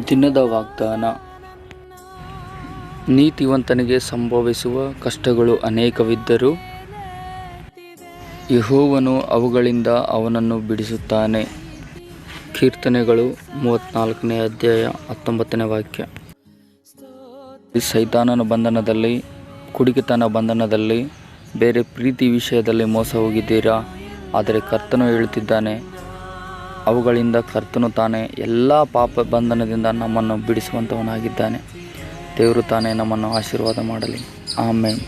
ದಿನದ ವಾಗ್ದಾನ. ನೀತಿವಂತನಿಗೆ ಸಂಭವಿಸುವ ಕಷ್ಟಗಳು ಅನೇಕವಿದ್ದರೂ ಯೆಹೋವನು ಅವುಗಳಿಂದ ಅವನನ್ನು ಬಿಡಿಸುತ್ತಾನೆ. ಕೀರ್ತನೆಗಳು 34ನೇ ಅಧ್ಯಾಯ 19ನೇ ವಾಕ್ಯ. ಸೈತಾನನ ಬಂಧನದಲ್ಲಿ, ಕುಡಿಕೆತನ ಬಂಧನದಲ್ಲಿ, ಬೇರೆ ಪ್ರೀತಿ ವಿಷಯದಲ್ಲಿ ಮೋಸ ಹೋಗಿದ್ದೀರಾ? ಆದರೆ ಕರ್ತನು ಹೇಳುತ್ತಿದ್ದಾನೆ, ಅವುಗಳಿಂದ ಕರ್ತನು ತಾನೇ ಎಲ್ಲ ಪಾಪ ಬಂಧನದಿಂದ ನಮ್ಮನ್ನು ಬಿಡಿಸುವಂಥವನಾಗಿದ್ದಾನೆ. ದೇವರು ತಾನೇ ನಮ್ಮನ್ನು ಆಶೀರ್ವಾದ ಮಾಡಲಿ. ಆಮೆನ್.